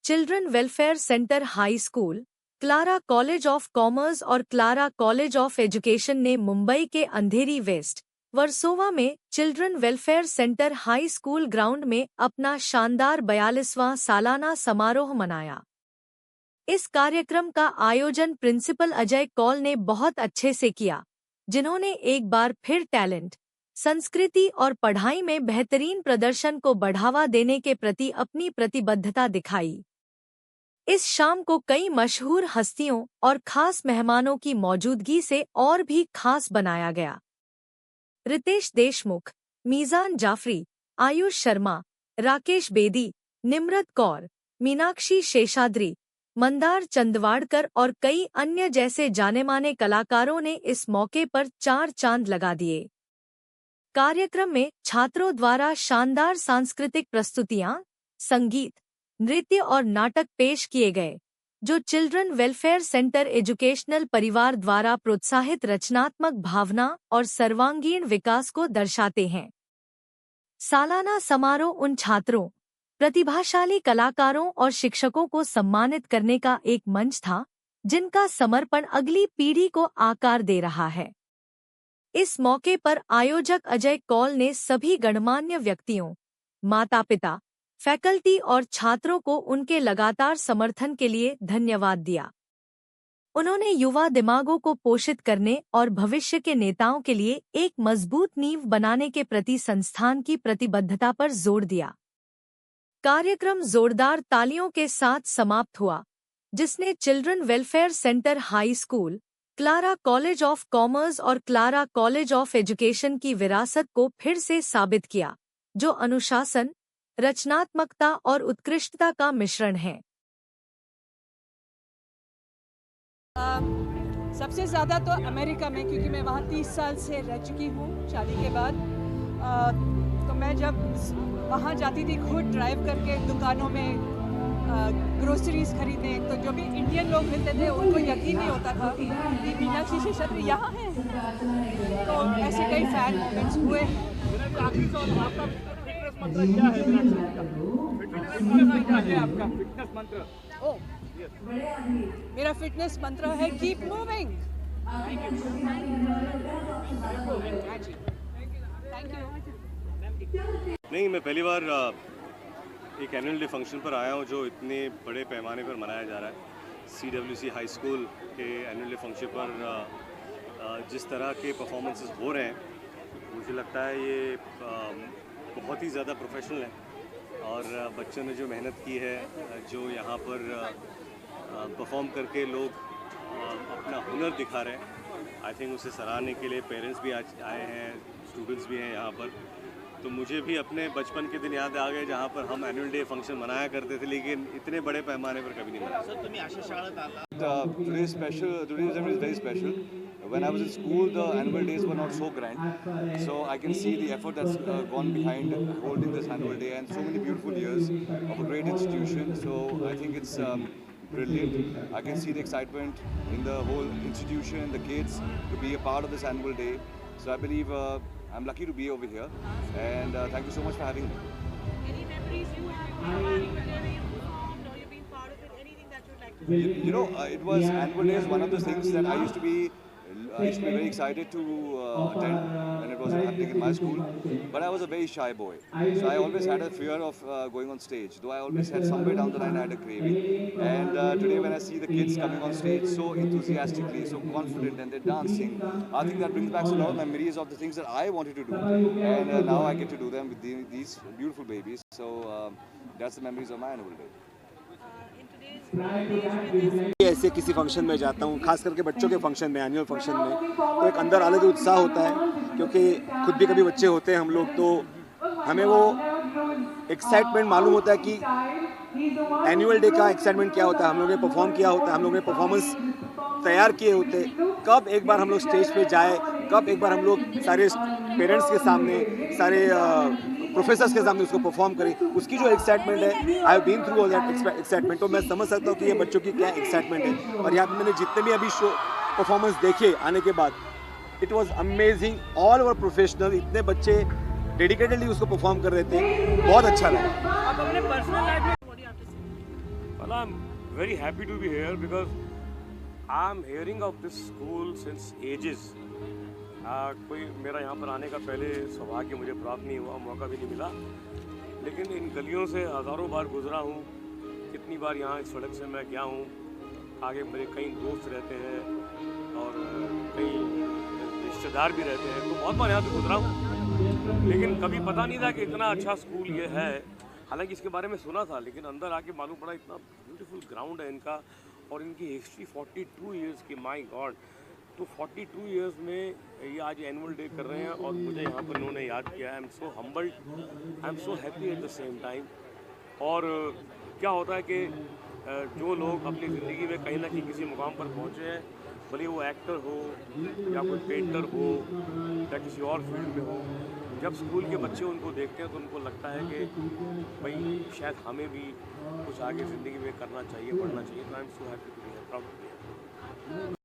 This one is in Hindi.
Children welfare centre high school, Clara college of commerce और क्लारा कॉलेज ऑफ एजुकेशन ने मुंबई के अंधेरी वेस्ट वर्सोवा में children welfare centre high school ground में अपना शानदार 42वां सालाना समारोह मनाया। इस कार्यक्रम का आयोजन प्रिंसिपल अजय कौल ने बहुत अच्छे से किया, जिन्होंने एक बार फिर टैलेंट, संस्कृति और पढ़ाई में बेहतरीन प्रदर्शन को बढ़ावा देने के प्रति अपनी प्रतिबद्धता दिखाई। इस शाम को कई मशहूर हस्तियों और खास मेहमानों की मौजूदगी से और भी खास बनाया गया। रितेश देशमुख, मीज़ान जाफरी, आयुष शर्मा, राकेश बेदी, निम्रत कौर, मीनाक्षी शेषाद्री, मंदार चंदवाड़कर और कई अन्य जैसे जाने-माने कलाकारों ने इस मौके पर चार चांद लगा दिए। कार्यक्रम में छात्रों द्वारा शानदार सांस्कृतिक प्रस्तुतियां, संगीत, नृत्य और नाटक पेश किए गए, जो चिल्ड्रन वेलफेयर सेंटर एजुकेशनल परिवार द्वारा प्रोत्साहित रचनात्मक भावना और सर्वांगीण विकास को दर्शाते हैं। सालाना समारोह उन छात्रों, प्रतिभाशाली कलाकारों और शिक्षकों को सम्मानित करने का एक मंच था, जिनका समर्पण अगली पीढ़ी को आकार दे रहा है। इस मौके पर आयोजक अजय कौल ने सभी गणमान्य व्यक्तियों, माता-पिता, फैकल्टी और छात्रों को उनके लगातार समर्थन के लिए धन्यवाद दिया। उन्होंने युवा दिमागों को पोषित करने और भविष्य के नेताओं के लिए एक मजबूत नींव बनाने के प्रति संस्थान की प्रतिबद्धता पर जोर दिया। कार्यक्रम जोरदार तालियों के साथ समाप्त हुआ, जिसने children welfare centre high school, Clara college of commerce और क्लारा कॉलेज ऑफ एजुकेशन की विरासत को फिर से साबित किया, जो अनुशासन, रचनात्मकता और उत्कृष्टता का मिश्रण है। सबसे ज़्यादा तो अमेरिका में, क्योंकि मैं वहाँ 30 साल से रह चुकी हूँ शादी के बाद। तो मैं जब वहाँ जाती थी खुद ड्राइव करके दुकानों में ग्रोसरीज खरीदने, तो जो भी इंडियन लोग मिलते थे उनको यकीन नहीं होता था कि मीनाक्षी शेषाद्री यहाँ हैं। तो ऐसे कई फैन मोमेंट्स हुए। मेरा फिटनेस मंत्र है कीप मूविंग। नहीं, मैं पहली बार एक एनुअल डे फंक्शन पर आया हूँ जो इतने बड़े पैमाने पर मनाया जा रहा है। CWC हाई स्कूल के एनुअल डे फंक्शन पर जिस तरह के परफॉर्मेंसेस हो रहे हैं, मुझे लगता है ये बहुत ही ज़्यादा प्रोफेशनल है और बच्चों ने जो मेहनत की है, जो यहाँ पर परफॉर्म करके लोग अपना हुनर दिखा रहे हैं, आई थिंक उसे सराहने के लिए पेरेंट्स भी आज आए हैं, स्टूडेंट्स भी हैं यहाँ पर। तो मुझे भी अपने बचपन के दिन याद आ गए जहाँ पर हम एनुअल डे फंक्शन मनाया करते थे, लेकिन इतने बड़े पैमाने पर कभी नहीं मनाया। Today's assembly is very special. When I was in school, the annual days were not so grand. So I can see the effort that's gone behind holding this annual day, and so many beautiful years of a great institution. So I think it's brilliant. I can see the excitement in the whole institution, the kids, to be a part of this annual day. So I believe I'm lucky to be over here, and thank you so much for having me. Any memories you have whenever you performed or you've been part of it? Anything that you'd like to You know, it was annual day is one of the things that I used to be very excited to attend when it was happening in my school, but I was a very shy boy, so I always had a fear of going on stage, though I always had somewhere down the line I had a craving. And today when I see the kids coming on stage so enthusiastically, so confident, and they're dancing, I think that brings back a lot of memories of the things that I wanted to do, and now I get to do them with these beautiful babies. So that's the memories of my annual day. ऐसे किसी फंक्शन में जाता हूँ, खास करके बच्चों के फंक्शन में, एनुअल फंक्शन में, तो एक अंदर अलग उत्साह होता है, क्योंकि खुद भी कभी बच्चे होते हैं हम लोग, तो हमें वो एक्साइटमेंट मालूम होता है कि एनुअल डे का एक्साइटमेंट क्या होता है। हम लोगों ने परफॉर्म किया होता है, हम लोगों ने परफॉर्मेंस तैयार किए होते, कब एक बार हम लोग स्टेज पे जाए, कब एक बार हम लोग सारे पेरेंट्स के सामने, सारे प्रोफेसर्स के सामने उसको परफॉर्म करें, उसकी जो एक्साइटमेंट है, I have been through all that excitement. तो मैं समझ सकता हूँ कि ये बच्चों की क्या एक्साइटमेंट है। और यहाँ पे मैंने जितने भी अभी शो परफॉर्मेंस देखे आने के बाद, it was amazing, all over professional, इतने बच्चे डेडिकेटेडली उसको परफॉर्म कर रहे थे, बहुत अच्छा लगा। आप अपने पर्सनल लाइफ में Well, I'm very happy to be here because I'm hearing of this school since ages. कोई मेरा यहाँ पर आने का पहले सौभाग्य मुझे प्राप्त नहीं हुआ, मौका भी नहीं मिला, लेकिन इन गलियों से हज़ारों बार गुजरा हूँ। कितनी बार यहाँ इस सड़क से मैं गया हूँ। आगे मेरे कई दोस्त रहते हैं और कई रिश्तेदार भी रहते हैं, तो बहुत बार यहाँ से गुजरा हूँ, लेकिन कभी पता नहीं था कि इतना अच्छा स्कूल ये है। हालांकि इसके बारे में सुना था, लेकिन अंदर आके मालूम पड़ा इतना ब्यूटीफुल ग्राउंड है इनका, और इनकी हिस्ट्री 42 इयर्स की, माय गॉड। तो 42 इयर्स में ये आज एनुअल डे कर रहे हैं और मुझे यहाँ पर इन्होंने याद किया। आई am so humbled, I am so happy at the same time. और क्या होता है कि जो लोग अपनी ज़िंदगी में कहीं ना कहीं किसी मुकाम पर पहुँचे हैं, भले वो एक्टर हो या कोई पेंटर हो या किसी और फील्ड में हो, जब स्कूल के बच्चे उनको देखते हैं तो उनको लगता है कि भाई शायद हमें भी कुछ आगे ज़िंदगी में करना चाहिए, पढ़ना चाहिए। तो I am so happy to be here, proud to be here.